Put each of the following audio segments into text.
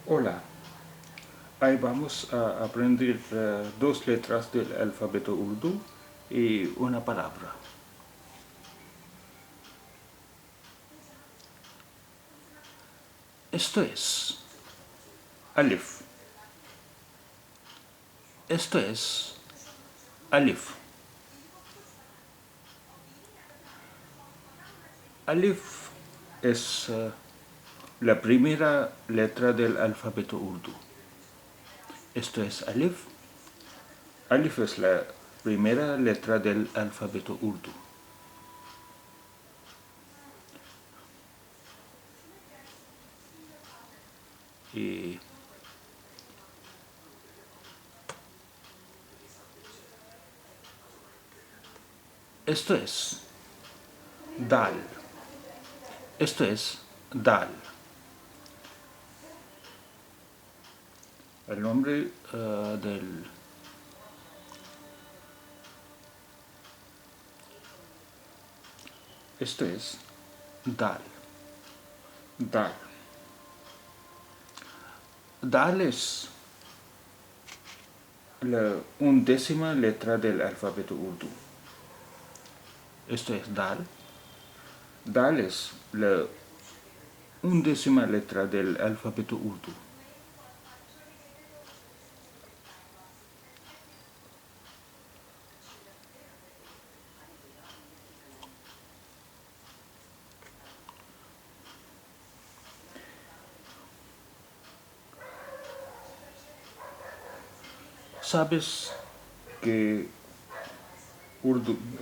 Hola, ahí vamos a aprender dos letras del alfabeto urdu y una palabra. Esto es alif. Esto es alif. Alif es la primera letra del alfabeto urdu. Esto es alif. Alif es la primera letra del alfabeto urdu. Y esto es dal. Esto es dal. El nombre del... Esto es dal. Dal. Dal es la undécima letra del alfabeto urdu. Esto es dal. Dal es la undécima letra del alfabeto urdu. ¿Sabes que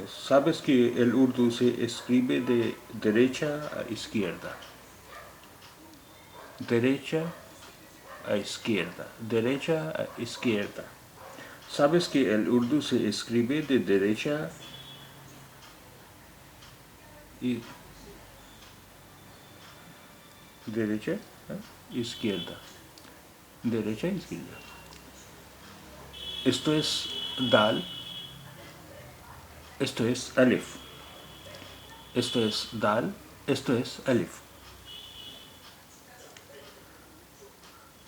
¿Sabes que el urdu se escribe de derecha a izquierda? Derecha a izquierda. Derecha a izquierda. ¿Sabes que el urdu se escribe de derecha y derecha izquierda? Derecha izquierda. Esto es dal. Esto es alif. Esto es dal. Esto es alif.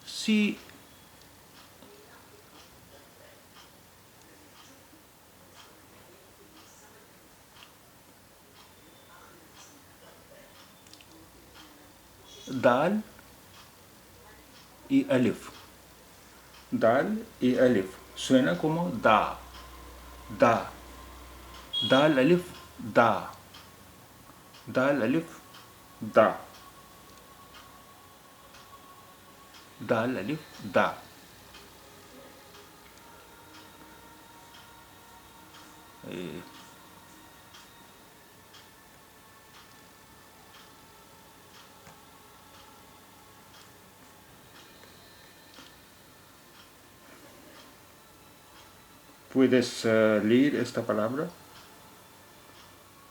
Si dal y alif. Dal y alif. Suena como da. Da. Dal alif da. Dal alif da. Dal alif da. Eh, ¿Puedes leer esta palabra?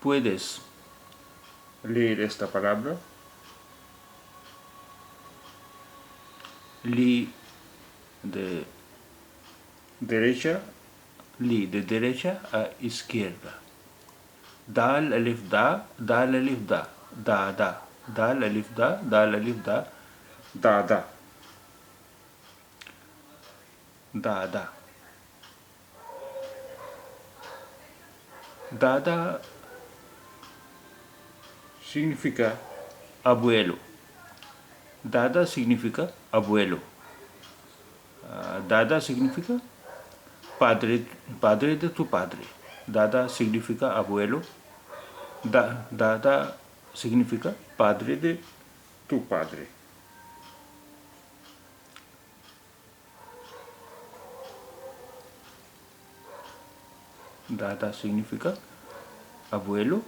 ¿Puedes leer esta palabra? Li de derecha, li de derecha a izquierda. Dal alif da, dal alif da, da da. Dal alif da, dal alif da, da da. Da da. Dada significa abuelo. Dada significa abuelo. Dada significa padre, padre de tu padre. Dada significa abuelo. Dada significa padre de tu padre. Dada significa abuelo.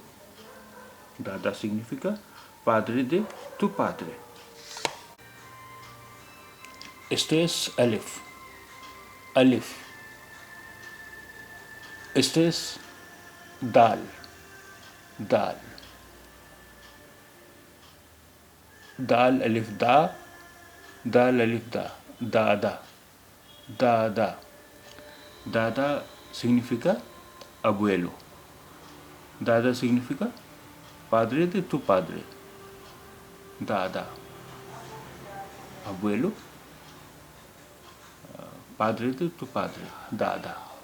Dada significa padre de tu padre. Este es alif. Alif. Este es dal. Dal. Dal alif da. Dal alif da. Dada. Dada. Dada significa abuelo. Dada significa padre de tu padre. Dada. Abuelo. padre de tu padre, dada.